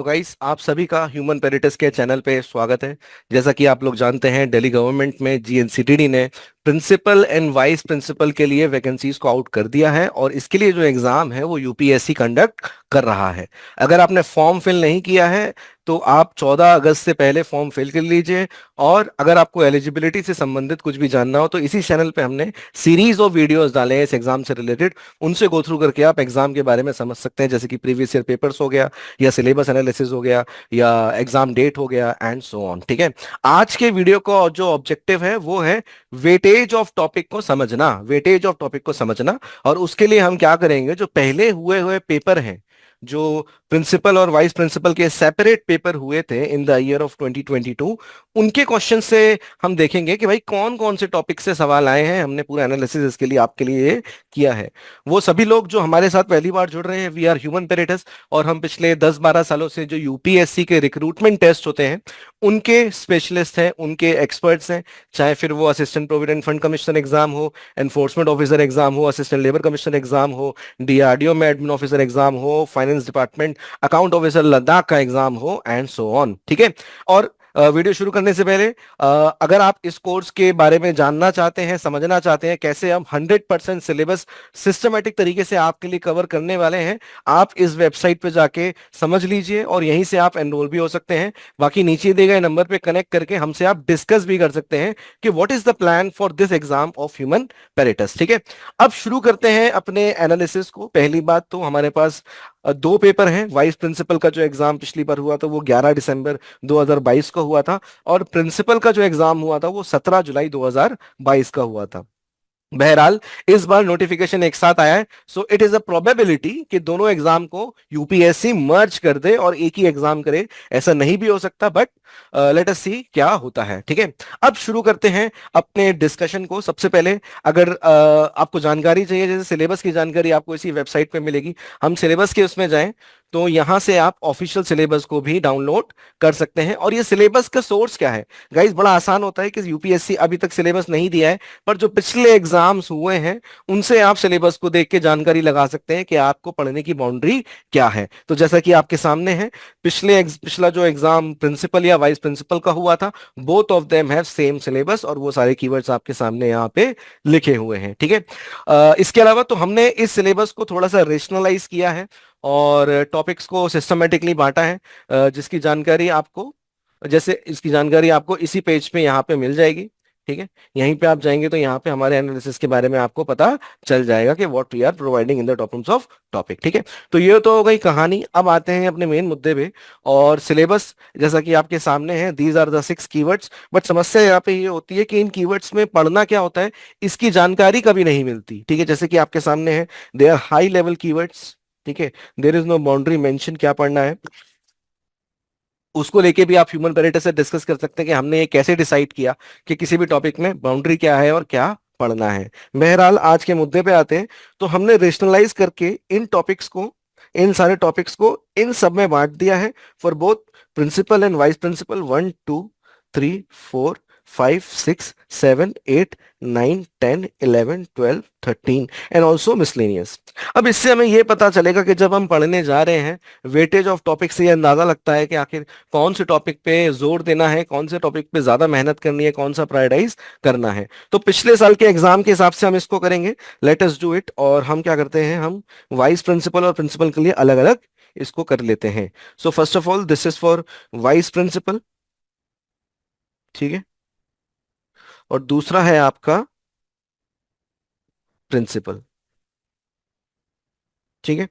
तो गाइस, आप सभी का ह्यूमन पेरिटस के चैनल पे स्वागत है। जैसा कि आप लोग जानते हैं, दिल्ली गवर्नमेंट में जीएनसीटीडी ने प्रिंसिपल एंड वाइस प्रिंसिपल के लिए वैकेंसीज को आउट कर दिया है और इसके लिए जो एग्जाम है वो यूपीएससी कंडक्ट कर रहा है। अगर आपने फॉर्म फिल नहीं किया है तो आप 14 अगस्त से पहले फॉर्म फिल कर लीजिए। और अगर आपको एलिजिबिलिटी से संबंधित कुछ भी जानना हो तो इसी चैनल पे हमने सीरीज ऑफ वीडियोस डाले हैं इस एग्जाम से रिलेटेड। उनसे गो थ्रू करके आप एग्जाम के बारे में समझ सकते हैं, जैसे कि प्रीवियस ईयर पेपर्स हो गया, या सिलेबस एनालिसिस हो गया, या एग्जाम डेट हो गया, एंड सो ऑन। ठीक है। आज के वीडियो का जो ऑब्जेक्टिव है वो है वेटेज ऑफ टॉपिक को समझना, वेटेज ऑफ टॉपिक को समझना। और उसके लिए हम क्या करेंगे, जो पहले हुए हुए पेपर हैं, जो प्रिंसिपल और वाइस प्रिंसिपल के सेपरेट पेपर हुए थे इन द ईयर ऑफ 2022, उनके क्वेश्चन से हम देखेंगे कि भाई कौन कौन से टॉपिक से सवाल आए हैं। हमने पूरा एनालिसिस इसके लिए आपके लिए किया है। वो सभी लोग जो हमारे साथ पहली बार जुड़ रहे हैं, वी आर ह्यूमन पेरेटस, और हम पिछले 10-12 सालों से जो यूपीएससी के रिक्रूटमेंट टेस्ट होते हैं उनके स्पेशलिस्ट हैं, उनके एक्सपर्ट्स हैं। चाहे फिर वो assistant provident fund commissioner exam हो, एनफोर्समेंट ऑफिसर एग्जाम हो, असिस्टेंट लेबर कमिश्नर एग्जाम हो, डीआरडीओ में एडमिन ऑफिसर एग्जाम हो, finance department account officer Ladakh का एग्जाम हो, एंड सो ऑन। ठीक है। और वीडियो शुरू करने से पहले अगर आप इस कोर्स के बारे में जानना चाहते हैं, समझना चाहते हैं कैसे हम 100% सिलेबस सिस्टमेटिक तरीके से आपके लिए कवर करने वाले हैं, आप इस वेबसाइट पे जाके समझ लीजिए और यहीं से आप एनरोल भी हो सकते हैं। बाकी नीचे दिए गए नंबर पे कनेक्ट करके हमसे आप डिस्कस भी कर सकते हैं कि what is the plan for this exam of human parrots. ठीक है। अब शुरू करते हैं अपने एनालिसिस को। पहली बात तो हमारे पास दो पेपर हैं। वाइस प्रिंसिपल का जो एग्जाम पिछली बार हुआ था वो 11 दिसंबर 2022 को हुआ था, और प्रिंसिपल का जो एग्जाम हुआ था वो 17 जुलाई 2022 का हुआ था। बहरहाल इस बार नोटिफिकेशन एक साथ आया है, so it is a probability कि दोनों एग्जाम को यूपीएससी मर्ज कर दे और एक ही एग्जाम करे। ऐसा नहीं भी हो सकता, बट लेट अस सी क्या होता है। ठीक है। अब शुरू करते हैं अपने डिस्कशन को। सबसे पहले, अगर आपको जानकारी चाहिए, जैसे सिलेबस की जानकारी आपको इसी वेबसाइट पे मिलेगी। हम सिलेबस के उसमें जाएं तो यहां से आप ऑफिशियल सिलेबस को भी डाउनलोड कर सकते हैं। और ये सिलेबस का सोर्स क्या है गाइस, बड़ा आसान होता है कि यूपीएससी अभी तक सिलेबस नहीं दिया है, पर जो पिछले एग्जाम्स हुए हैं उनसे आप सिलेबस को देख के जानकारी लगा सकते हैं कि आपको पढ़ने की बाउंड्री क्या है। तो जैसा कि आपके सामने है, पिछला जो एग्जाम प्रिंसिपल या वाइस प्रिंसिपल का हुआ था, both of them have same syllabus, और वो सारे कीवर्ड्स आपके सामने यहाँ पे लिखे हुए हैं। ठीक है। इसके अलावा तो हमने इस सिलेबस को थोड़ा सा रेशनलाइज किया है और टॉपिक्स को सिस्टमेटिकली बांटा है, जिसकी जानकारी आपको, जैसे इसकी जानकारी आपको इसी पेज पे यहाँ पे मिल जाएगी। ठीक है। यहीं पे आप जाएंगे तो यहाँ पे हमारे एनालिसिस के बारे में आपको पता चल जाएगा कि what we are providing in the topics of topic. ठीक है। तो ये तो हो गई कहानी। अब आते हैं अपने मेन मुद्दे पे। और सिलेबस जैसा कि आपके सामने है, these are the 6 keywords. But समस्या यहाँ पे ये होती है कि इन कीवर्ड्स में पढ़ना क्या होता है इसकी जानकारी कभी नहीं मिलती। ठीक है। जैसे कि आपके सामने है, they are high level keywords. ठीक है। There is no boundary mention क्या पढ़ना है, उसको लेके भी आप ह्यूमन पेरेटस से डिस्कस कर सकते हैं कि हमने ये कैसे डिसाइड किया कि किसी भी टॉपिक में बाउंड्री क्या है और क्या पढ़ना है। बहरहाल आज के मुद्दे पे आते हैं। तो हमने रेशनलाइज करके इन टॉपिक्स को, इन सारे टॉपिक्स को इन सब में बांट दिया है, for both principal and vice principal, 1 2 3 4 5 6 7 8 9 10 11 12 13 and also miscellaneous. अब इससे हमें यह पता चलेगा कि जब हम पढ़ने जा रहे हैं, वेटेज ऑफ टॉपिक से ये अंदाजा लगता है कि आखिर कौन से टॉपिक पे जोर देना है, कौन से टॉपिक पे ज्यादा मेहनत करनी है, कौन सा प्रायोरिटाइज करना है। तो पिछले साल के एग्जाम के हिसाब से हम इसको करेंगे। Let us do it. और हम क्या करते हैं, हम वाइस प्रिंसिपल और प्रिंसिपल के लिए अलग अलग इसको कर लेते हैं। So first of all this is for vice principal. ठीक है। और दूसरा है आपका प्रिंसिपल। ठीक है।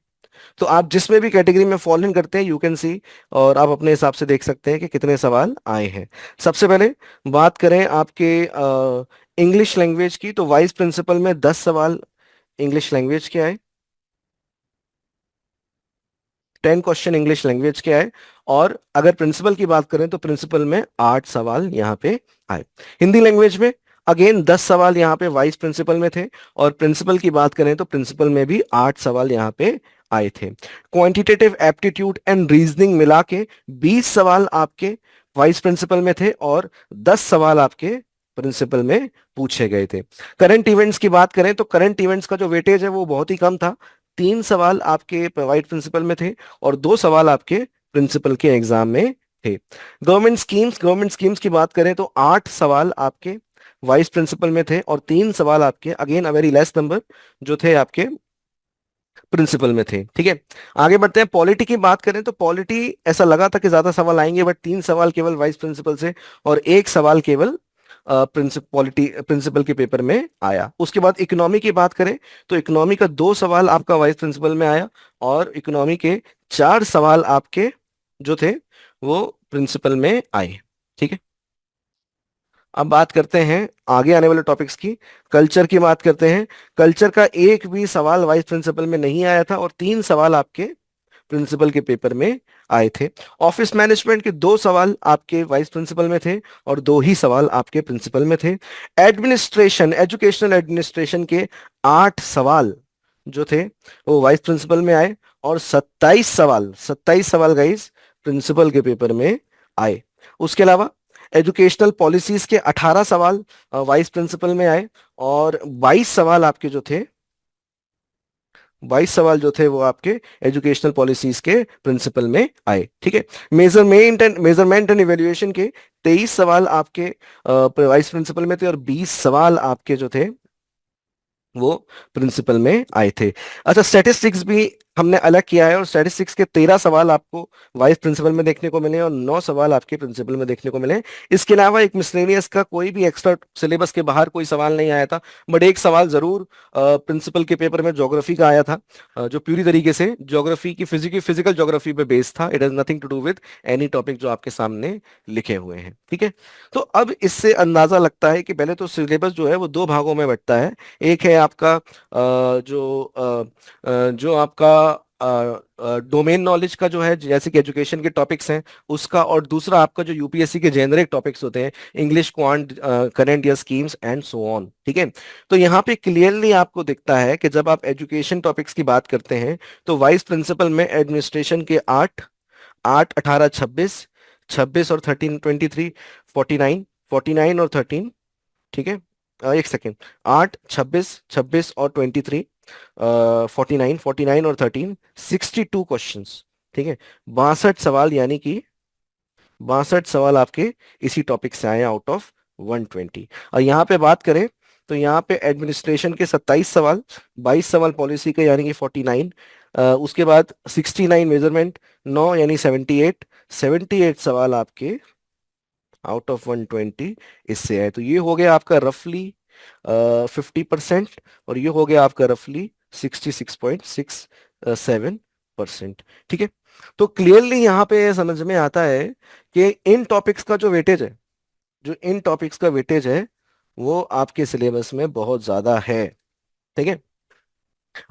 तो आप जिसमें भी कैटेगरी में फॉलो इन करते हैं, यू कैन सी, और आप अपने हिसाब से देख सकते हैं कि कितने सवाल आए हैं। सबसे पहले बात करें आपके इंग्लिश लैंग्वेज की, तो वाइस प्रिंसिपल में 10 सवाल इंग्लिश लैंग्वेज के आए, 10 क्वेश्चन इंग्लिश लैंग्वेज के आए। और अगर प्रिंसिपल की बात करें तो प्रिंसिपल में 8 सवाल यहाँ पे आए। हिंदी लैंग्वेज में अगेन 10 सवाल यहाँ पे वाइस प्रिंसिपल में थे, और प्रिंसिपल की बात करें तो प्रिंसिपल में भी 8 सवाल यहाँ पे आए थे। क्वांटिटेटिव एप्टीट्यूड एंड रीजनिंग मिला के 20 सवाल आपके वाइस प्रिंसिपल में थे, और 10 सवाल आपके प्रिंसिपल में पूछे गए थे। करंट इवेंट्स की बात करें तो करंट इवेंट्स का जो वेटेज है वो बहुत ही कम था। 3 सवाल आपके वाइस प्रिंसिपल में थे और 2 सवाल आपके प्रिंसिपल के एग्जाम में थे। गवर्नमेंट स्कीम्स की बात करें तो 8 सवाल आपके वाइस प्रिंसिपल में थे और 3 सवाल आपके, again a very less number, जो थे आपके प्रिंसिपल में थे। ठीक है, आगे बढ़ते हैं। पॉलिटी की बात करें तो पॉलिटी ऐसा लगा था कि ज्यादा सवाल आएंगे, बट 3 सवाल केवल वाइस प्रिंसिपल से और 1 सवाल केवल प्रिंसिपल के पेपर में आया। उसके बाद इकोनॉमी की बात करें तो इकोनॉमी का 2 सवाल आपका वाइस प्रिंसिपल में आया और इकोनॉमी के 4 सवाल आपके जो थे वो प्रिंसिपल में आए। ठीक है, अब बात करते हैं आगे आने वाले टॉपिक्स की। कल्चर की बात करते हैं। कल्चर का एक भी सवाल वाइस प्रिंसिपल में नहीं आया था और 3 सवाल आपके प्रिंसिपल के पेपर में आए थे। ऑफिस मैनेजमेंट के 2 सवाल आपके वाइस प्रिंसिपल में थे और 2 ही सवाल आपके प्रिंसिपल में थे। एडमिनिस्ट्रेशन, एजुकेशनल एडमिनिस्ट्रेशन के 8 सवाल जो थे वो वाइस प्रिंसिपल में आए और 27 सवाल गाइस प्रिंसिपल के पेपर में आए। उसके अलावा एजुकेशनल पॉलिसीज के 18 सवाल वाइस प्रिंसिपल में आए और 22 सवाल आपके जो थे, 22 सवाल जो थे वो आपके एजुकेशनल पॉलिसीज के प्रिंसिपल में आए। ठीक है, मेजरमेंट एंड इवेल्युएशन के 23 सवाल आपके वाइस प्रिंसिपल में थे और 20 सवाल आपके जो थे वो प्रिंसिपल में आए थे। अच्छा, स्टैटिस्टिक्स भी हमने अलग किया है और स्टैटिस्टिक्स के 13 सवाल आपको वाइस प्रिंसिपल में देखने को मिले और 9 सवाल आपके प्रिंसिपल में देखने को मिले। इसके अलावा एक मिसलेनियस का कोई भी एक्स्ट्रा सिलेबस के बाहर कोई सवाल नहीं आया था, बट एक सवाल जरूर प्रिंसिपल के पेपर में ज्योग्राफी का आया था, जो पूरी तरीके से ज्योग्राफी की फिजिकल ज्योग्राफी पे बेस्ड था। It has nothing to do with any topic जो आपके सामने लिखे हुए हैं। ठीक है, तो अब इससे अंदाजा लगता है कि पहले तो सिलेबस जो है वो 2 भागों में बंटता है। एक है आपका जो आपका डोमेन नॉलेज का जो है, जैसे कि एजुकेशन के टॉपिक्स हैं उसका, और दूसरा आपका जो यूपीएससी के जेनरिक टॉपिक्स होते हैं, English, quant, current year schemes and so on. ठीक है, तो यहाँ पे क्लियरली आपको दिखता है कि जब आप एजुकेशन टॉपिक्स की बात करते हैं तो वाइस प्रिंसिपल में एडमिनिस्ट्रेशन के 8, 8, 18, 26, 26 और 13, 23, 49, 49 और 13। ठीक है, एक सेकेंड, 8, 26, 26 और 23, 49, 49 और 13, 62 क्वेश्चंस। ठीक है, 62 सवाल, यानी कि 62 सवाल आपके इसी टॉपिक से आए आउट ऑफ 120। और यहाँ पे बात करें तो यहाँ पे एडमिनिस्ट्रेशन के 27 सवाल, 22 सवाल पॉलिसी के यानी कि 49, उसके बाद 69 मेजरमेंट, 9 यानी 78, 78 सवाल आपके आउट ऑफ 120 इससे है। तो ये हो गया आपका रफली 50% और ये हो गया आपका रफली 66.67%। ठीक है, तो क्लियरली यहाँ पे समझ में आता है कि इन टॉपिक्स का जो वेटेज है, जो इन टॉपिक्स का वेटेज है वो आपके सिलेबस में बहुत ज्यादा है। ठीक है,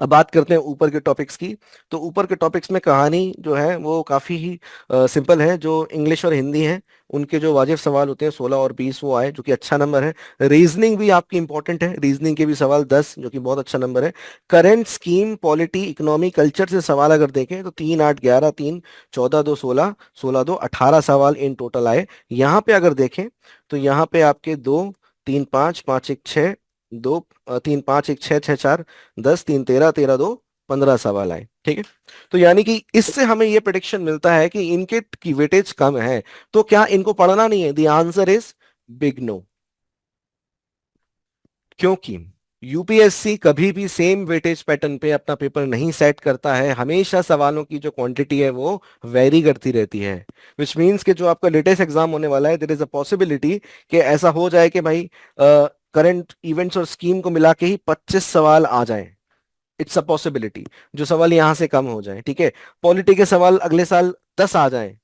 अब बात करते हैं ऊपर के टॉपिक्स की। तो ऊपर के टॉपिक्स में कहानी जो है वो काफ़ी ही सिंपल है। जो इंग्लिश और हिंदी है उनके जो वाजिब सवाल होते हैं 16 और 20 वो आए, जो कि अच्छा नंबर है। रीजनिंग भी आपकी इंपॉर्टेंट है, रीजनिंग के भी सवाल 10, जो कि बहुत अच्छा नंबर है। Current, scheme, polity, economy, culture से सवाल अगर देखें तो 3, 8, 11, 3, 14, 2, 16, 16, 2, 18 सवाल इन टोटल आए। यहाँ पे अगर देखें तो यहाँ पे आपके 2, 3, 5, 5, 1, 6, 2, 3, 5, 1, 6, 6, 4, 10, 3, 13, 13, 2, 15 सवाल आए। ठीक है, तो यानी कि इससे हमें ये प्रेडिक्शन मिलता है कि इनके की वेटेज कम है, तो क्या इनको पढ़ना नहीं है? The answer is big no. क्योंकि यूपीएससी कभी भी सेम वेटेज पैटर्न पे अपना पेपर नहीं सेट करता है, हमेशा सवालों की जो क्वांटिटी है वो वेरी करती रहती है। विच मीन्स कि जो आपका लेटेस्ट एग्जाम होने वाला है, देयर इज अ पॉसिबिलिटी कि ऐसा हो जाए कि भाई करंट इवेंट्स और स्कीम को मिला के ही 25 सवाल आ जाएं। इट्स अ पॉसिबिलिटी, जो सवाल यहाँ से कम हो जाए। ठीक है, पॉलिटी के सवाल अगले साल 10 आ जाएं,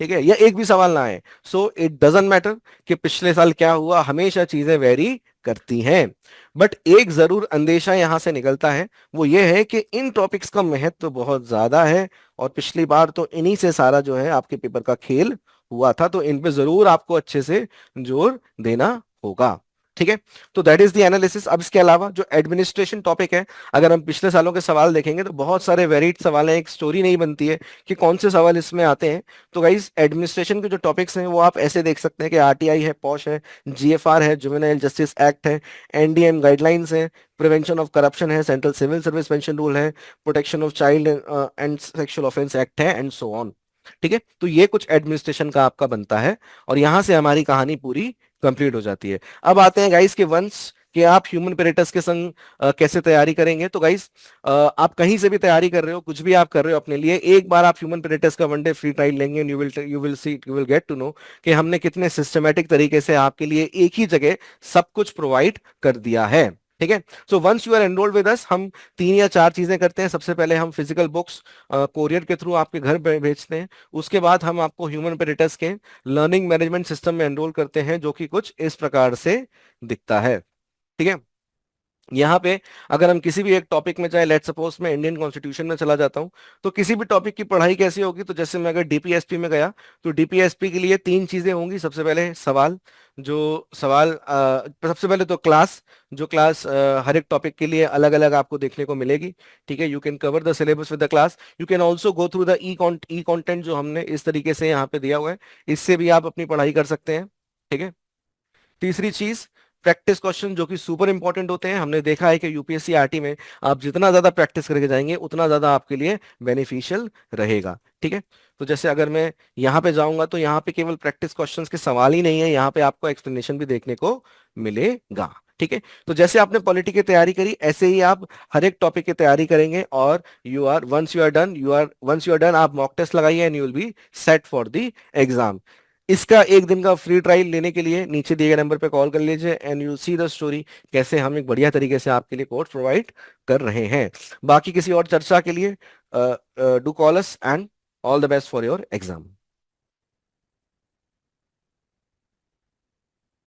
ठीक है, या एक भी सवाल ना आए। सो इट डजेंट मैटर कि पिछले साल क्या हुआ, हमेशा चीजें वेरी करती हैं। बट एक जरूर अंदेशा यहां से निकलता है, वो ये है कि इन टॉपिक्स का महत्व तो बहुत ज्यादा है और पिछली बार तो इन्हीं से सारा जो है आपके पेपर का खेल हुआ था, तो इन पे जरूर आपको अच्छे से जोर देना होगा। ठीक है, तो दैट इज द एनालिसिस। अब इसके अलावा जो एडमिनिस्ट्रेशन टॉपिक है, अगर हम पिछले सालों के सवाल देखेंगे तो बहुत सारे वेरिड सवाल हैं, एक स्टोरी नहीं बनती है कि कौन से सवाल इसमें आते हैं। तो गाइस, एडमिनिस्ट्रेशन के जो टॉपिक्स हैं वो आप ऐसे देख सकते हैं कि आरटीआई है, पॉश है, जीएफआर है, जुवेनाइल जस्टिस एक्ट है, एनडीएम गाइडलाइंस है, प्रिवेंशन ऑफ करप्शन है, central civil service pension rule है, protection of child and sexual offence act है, एंड सो ऑन। ठीक है, तो ये कुछ एडमिनिस्ट्रेशन का आपका बनता है, और यहां से हमारी कहानी पूरी कंप्लीट हो जाती है। अब आते हैं गाइस के वंस कि आप ह्यूमन पेरेटस के संग कैसे तैयारी करेंगे। तो गाइस आप कहीं से भी तैयारी कर रहे हो, कुछ भी आप कर रहे हो अपने लिए, एक बार आप ह्यूमन पेरेटस का वनडे फ्री ट्रायल लेंगे, you will see, you will get to know कि हमने कितने सिस्टमेटिक तरीके से आपके लिए एक ही जगह सब कुछ प्रोवाइड कर दिया है। ठीक है, so once you are enrolled with us, हम तीन या चार चीजें करते हैं। सबसे पहले हम फिजिकल बुक्स कोरियर के थ्रू आपके घर पे भेजते हैं। उसके बाद हम आपको ह्यूमन पेरेटस के लर्निंग मैनेजमेंट सिस्टम में एनरोल करते हैं, जो कि कुछ इस प्रकार से दिखता है। ठीक है, यहाँ पे अगर हम किसी भी एक टॉपिक में, चाहे लेट सपोज मैं इंडियन कॉन्स्टिट्यूशन में चला जाता हूँ, तो किसी भी टॉपिक की पढ़ाई कैसी होगी, तो जैसे मैं अगर डीपीएसपी में गया, तो डीपीएसपी के लिए तीन चीजें होंगी। सबसे पहले सवाल, जो सवाल सबसे पहले तो क्लास, जो क्लास हर एक टॉपिक के लिए अलग अलग आपको देखने को मिलेगी। ठीक है, you can cover the syllabus with the class, you can also go through the E content जो हमने इस तरीके से यहाँ पे दिया हुआ है, इससे भी आप अपनी पढ़ाई कर सकते हैं। ठीक है, तीसरी चीज, प्रैक्टिस क्वेश्चन, जो कि सुपर इंपॉर्टेंट होते हैं। हमने देखा है कि यूपीएससी आरटी में आप जितना ज्यादा प्रैक्टिस करके जाएंगे, उतना ज्यादा आपके लिए बेनिफिशियल रहेगा। ठीक है, तो जैसे अगर मैं यहाँ पे जाऊंगा, तो यहाँ पे केवल प्रैक्टिस क्वेश्चंस के सवाल ही नहीं है, यहाँ पे आपको एक्सप्लेनेशन भी देखने को मिलेगा। ठीक है, तो जैसे आपने पॉलिटी की तैयारी करी, ऐसे ही आप हर एक टॉपिक की तैयारी करेंगे, और वंस यू आर डन, आप मॉक टेस्ट लगाइए and you will be set for the exam. इसका एक दिन का फ्री ट्रायल लेने के लिए नीचे दिए गए नंबर पे कॉल कर लीजिए, and you see the story, कैसे हम एक बढ़िया तरीके से आपके लिए कोर्स प्रोवाइड कर रहे हैं। बाकी किसी और चर्चा के लिए do call us, and all the best for your exam.